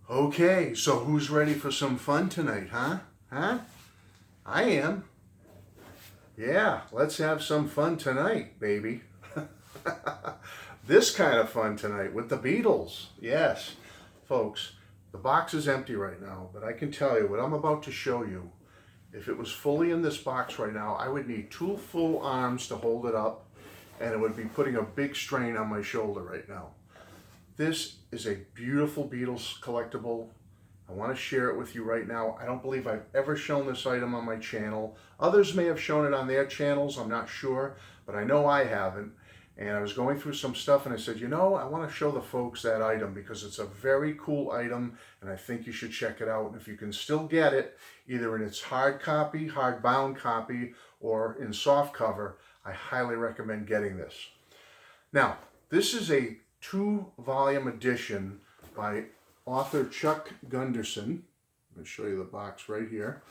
Okay, so who's ready for some fun tonight, huh? Huh? I am. Yeah, let's have some fun tonight, baby. This kind of fun tonight with the Beatles. Yes, folks, the box is empty right now, but I can tell you what I'm about to show you. If it was fully in this box right now, I would need two full arms to hold it up, and it would be putting a big strain on my shoulder right now. This is a beautiful Beatles collectible. I want to share it with you right now. I don't believe I've ever shown this item on my channel. Others may have shown it on their channels, I'm not sure, but I know I haven't. And I was going through some stuff and I said, you know, I want to show the folks that item because it's a very cool item and I think you should check it out. And if you can still get it, either in its hard copy, hardbound copy, or in soft cover, I highly recommend getting this. Now, this is a 2-volume edition by author Chuck Gunderson. I'm going to show you the box right here.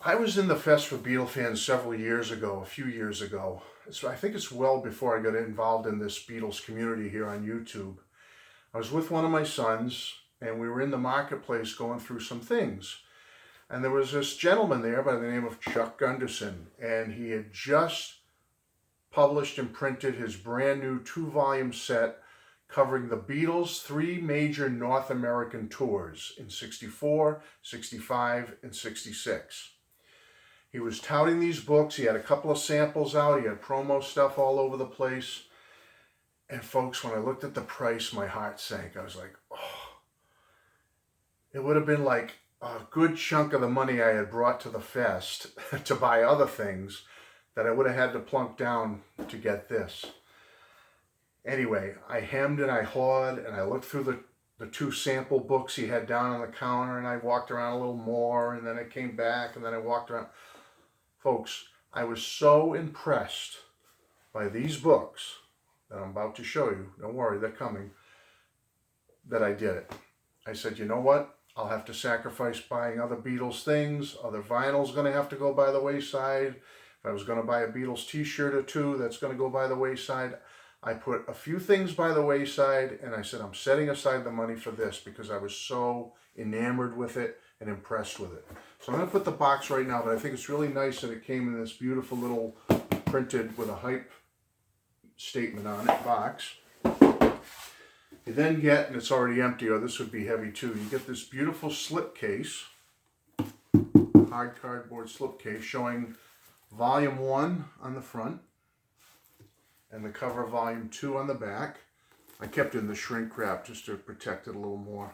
I was in the Fest for Beatle fans several years ago, a few years ago. I think it's well before I got involved in this Beatles community here on YouTube. I was with one of my sons and we were in the marketplace going through some things. And there was this gentleman there by the name of Chuck Gunderson, and he had just published and printed his brand new 2-volume set covering the Beatles' 3 major North American tours in 64, 65, and 66. He was touting these books. He had a couple of samples out. He had promo stuff all over the place. And folks, when I looked at the price, my heart sank. I was like, oh. It would have been like a good chunk of the money I had brought to the Fest to buy other things that I would have had to plunk down to get this. Anyway, I hemmed and I hawed and I looked through the 2 sample books he had down on the counter and I walked around a little more and then I came back and then I walked around. Folks, I was so impressed by these books that I'm about to show you, don't worry, they're coming, that I did it. I said, you know what? I'll have to sacrifice buying other Beatles things. Other vinyl's going to have to go by the wayside. If I was going to buy a Beatles t-shirt or 2, that's going to go by the wayside. I put a few things by the wayside and I said, I'm setting aside the money for this because I was so enamored with it and impressed with it. So I'm going to put the box right now, but I think it's really nice that it came in this beautiful little printed with a hype statement on it box. You then get, and it's already empty, or this would be heavy too, you get this beautiful slipcase, hard cardboard slipcase showing volume 1 on the front and the cover of volume 2 on the back. I kept it in the shrink wrap just to protect it a little more.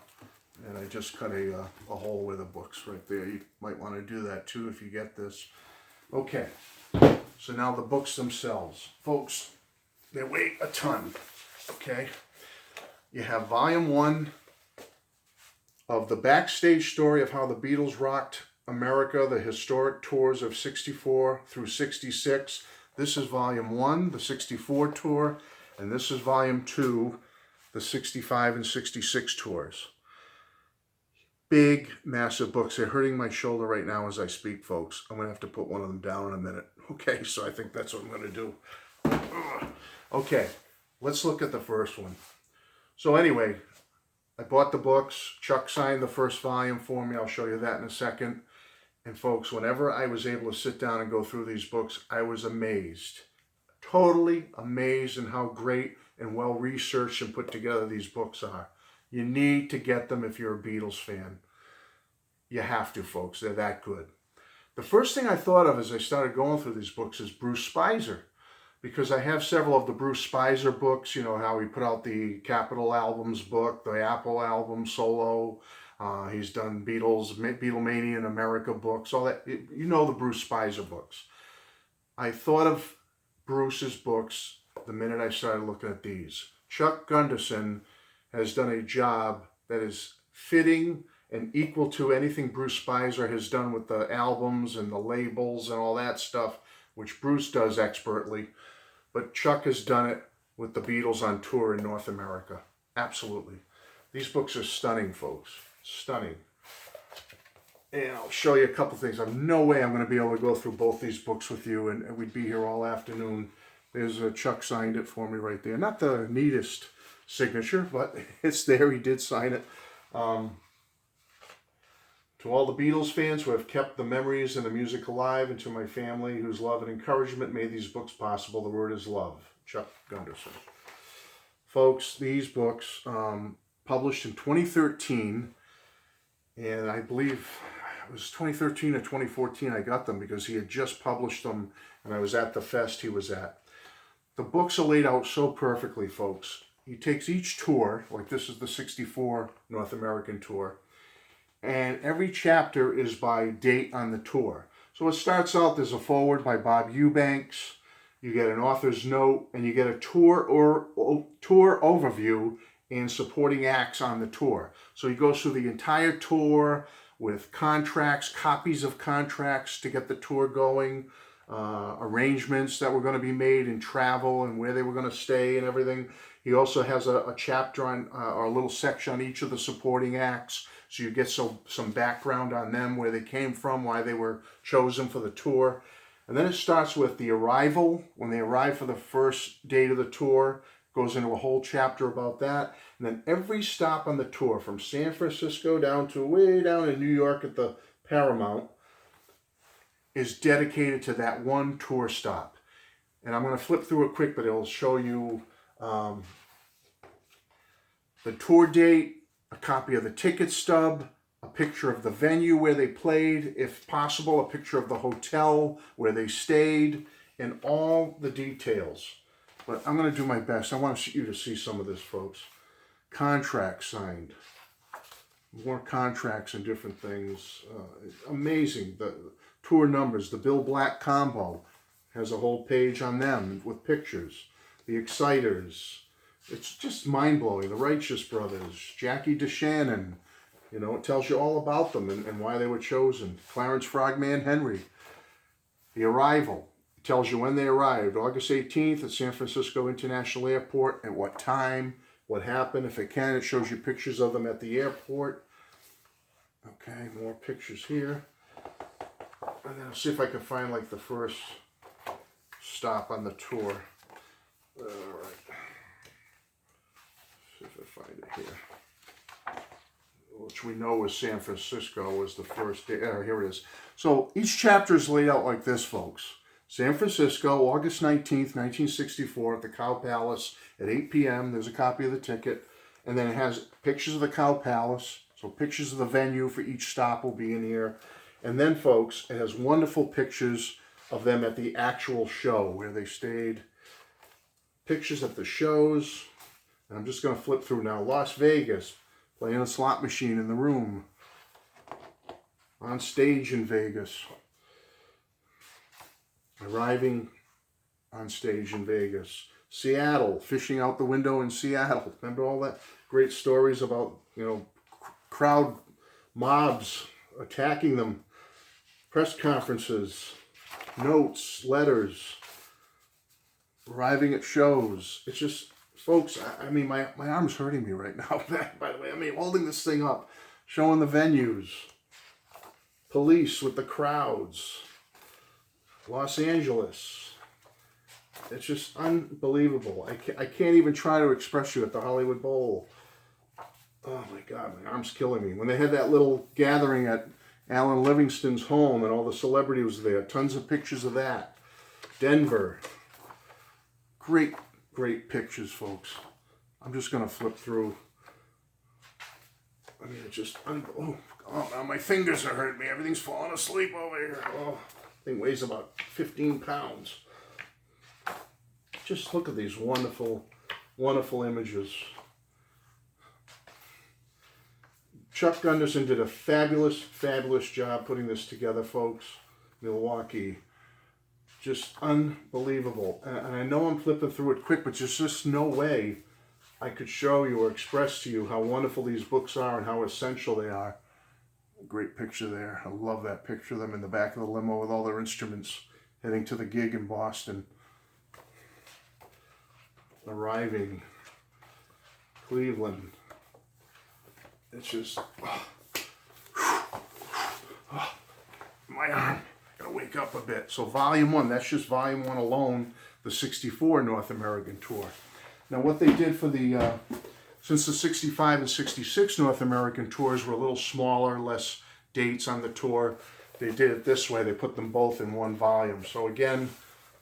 And I just cut a hole with the books right there. You might want to do that too if you get this. Okay, so now the books themselves. Folks, they weigh a ton, okay? You have volume 1 of the backstage story of how the Beatles rocked America, the historic tours of 64 through 66. This is volume 1, the 64 tour, and this is volume 2, the 65 and 66 tours. Big, massive books. They're hurting my shoulder right now as I speak, folks. I'm going to have to put one of them down in a minute. Okay, so I think that's what I'm going to do. Okay, let's look at the first one. So anyway, I bought the books. Chuck signed the first volume for me. I'll show you that in a second. And folks, whenever I was able to sit down and go through these books, I was amazed. Totally amazed in how great and well researched and put together these books are. You need to get them if you're a Beatles fan. You have to, folks. They're that good. The first thing I thought of as I started going through these books is Bruce Spicer, because I have several of the Bruce Spicer books, you know, how he put out the Capitol Albums book, the Apple album solo. He's done Beatlemania in America books, all that. You know the Bruce Spicer books. I thought of Bruce's books the minute I started looking at these. Chuck Gunderson has done a job that is fitting and equal to anything Bruce Spicer has done with the albums and the labels and all that stuff, which Bruce does expertly. But Chuck has done it with the Beatles on tour in North America. Absolutely. These books are stunning, folks. Stunning. And I'll show you a couple things. There's no way I'm going to be able to go through both these books with you, and we'd be here all afternoon. There's Chuck signed it for me right there. Not the neatest signature, but it's there. He did sign it. To all the Beatles fans who have kept the memories and the music alive, and to my family whose love and encouragement made these books possible, the word is love. Chuck Gunderson. Folks, these books, published in 2013, and I believe it was 2013 or 2014 I got them because he had just published them, and I was at the fest he was at. The books are laid out so perfectly, folks. He takes each tour, like this is the 64 North American tour, and every chapter is by date on the tour. So it starts out, there's a foreword by Bob Eubanks, you get an author's note, and you get a tour overview and supporting acts on the tour. So he goes through the entire tour with contracts, copies of contracts to get the tour going, arrangements that were going to be made in travel and where they were going to stay and everything. He also has a chapter on, or a little section on each of the supporting acts, so you get some background on them, where they came from, why they were chosen for the tour. And then it starts with the arrival, when they arrive for the first date of the tour, goes into a whole chapter about that. And then every stop on the tour, from San Francisco down to way down in New York at the Paramount, is dedicated to that one tour stop. And I'm going to flip through it quick, but it'll show you the tour date, a copy of the ticket stub, a picture of the venue where they played, if possible, a picture of the hotel where they stayed, and all the details. But I'm going to do my best. I want you to see some of this, folks. Contracts signed. More contracts and different things. Amazing. The tour numbers. The Bill Black combo has a whole page on them with pictures. The Exciters. It's just mind-blowing. The Righteous Brothers. Jackie DeShannon. You know, it tells you all about them and why they were chosen. Clarence Frogman Henry. The Arrival. It tells you when they arrived. August 18th at San Francisco International Airport. At what time. What happened. If it can, it shows you pictures of them at the airport. Okay, more pictures here. And then I'll see if I can find like the first stop on the tour. All right. See if I find it here. Which we know was San Francisco was the first day. Here it is. So each chapter is laid out like this, folks. San Francisco, August 19th, 1964 at the Cow Palace at 8 p.m. There's a copy of the ticket. And then it has pictures of the Cow Palace. So pictures of the venue for each stop will be in here. And then, folks, it has wonderful pictures of them at the actual show where they stayed. Pictures at the shows. And I'm just going to flip through now. Las Vegas, playing a slot machine in the room. On stage in Vegas. Arriving on stage in Vegas. Seattle, fishing out the window in Seattle. Remember all that great stories about, crowd mobs attacking them. Press conferences, notes, letters, arriving at shows. It's just, folks, I mean, my arm's hurting me right now, by the way. I mean, holding this thing up, showing the venues, police with the crowds, Los Angeles. It's just unbelievable. I can't even try to express you at the Hollywood Bowl. Oh my God, my arm's killing me. When they had that little gathering at Alan Livingston's home and all the celebrities was there, tons of pictures of that. Denver. Great, great pictures, folks. I'm just going to flip through. I mean, it's just, oh, now my fingers are hurting me. Everything's falling asleep over here. Oh, thing weighs about 15 pounds. Just look at these wonderful, wonderful images. Chuck Gunderson did a fabulous, fabulous job putting this together, folks. Milwaukee. Just unbelievable. And I know I'm flipping through it quick, but there's just no way I could show you or express to you how wonderful these books are and how essential they are. Great picture there. I love that picture of them in the back of the limo with all their instruments heading to the gig in Boston. Arriving. Cleveland. It's just, my arm, gotta wake up a bit. So volume 1, that's just volume 1 alone, the 64 North American tour. Now what they did for the, since the 65 and 66 North American tours were a little smaller, less dates on the tour, they did it this way. They put them both in one volume. So again,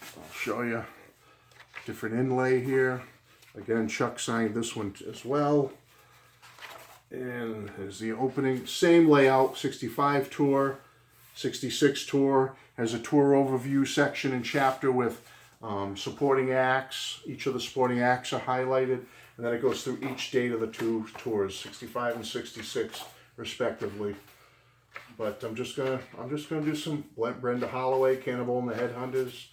I'll show you different inlay here. Again, Chuck signed this one as well. And there's the opening, same layout, 65 tour, 66 tour, has a tour overview section and chapter with supporting acts. Each of the supporting acts are highlighted, and then it goes through each date of the two tours, 65 and 66 respectively. But I'm just gonna do some Brenda Holloway, Cannibal and the Headhunters,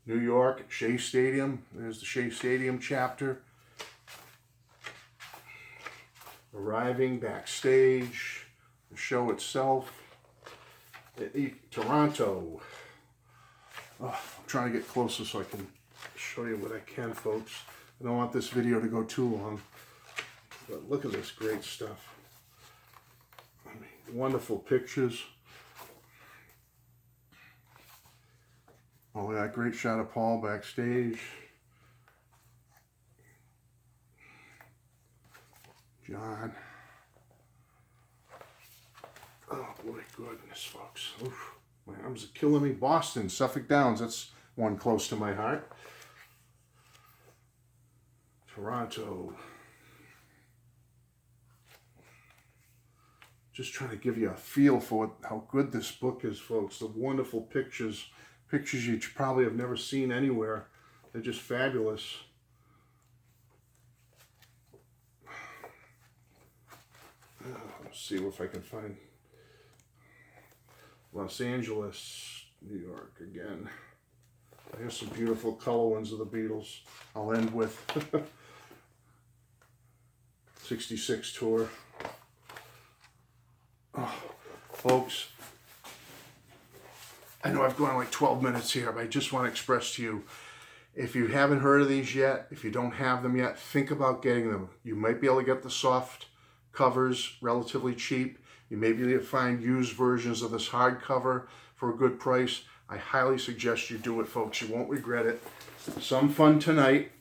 New York, Shea Stadium. There's the Shea Stadium chapter. Arriving, Backstage, the show itself, Toronto. Oh, I'm trying to get closer so I can show you what I can, folks. I don't want this video to go too long, but look at this great stuff. I mean, wonderful pictures. Oh, yeah, great shot of Paul backstage. John. Oh boy, goodness, folks. Oof, my arms are killing me. Boston, Suffolk Downs, that's one close to my heart. Toronto. Just trying to give you a feel for how good this book is, folks. The wonderful pictures. Pictures you probably have never seen anywhere. They're just fabulous. Let's see if I can find Los Angeles, New York again. Here's some beautiful color ones of the Beatles. I'll end with 66 tour. Oh, folks, I know I've gone like 12 minutes here, but I just want to express to you, if you haven't heard of these yet, if you don't have them yet, think about getting them. You might be able to get the soft covers relatively cheap. You may be able to find used versions of this hardcover for a good price. I highly suggest you do it, folks. You won't regret it. Some fun tonight.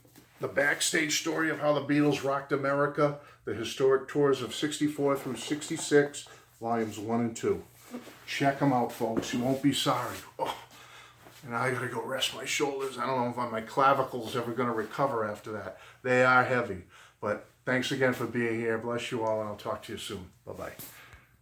The backstage story of how the Beatles rocked America. The historic tours of 64 through 66, volumes 1 and 2. Check them out, folks. You won't be sorry. Oh, and I gotta go rest my shoulders. I don't know if my clavicle's ever gonna recover after that. They are heavy. But thanks again for being here. Bless you all, and I'll talk to you soon. Bye-bye.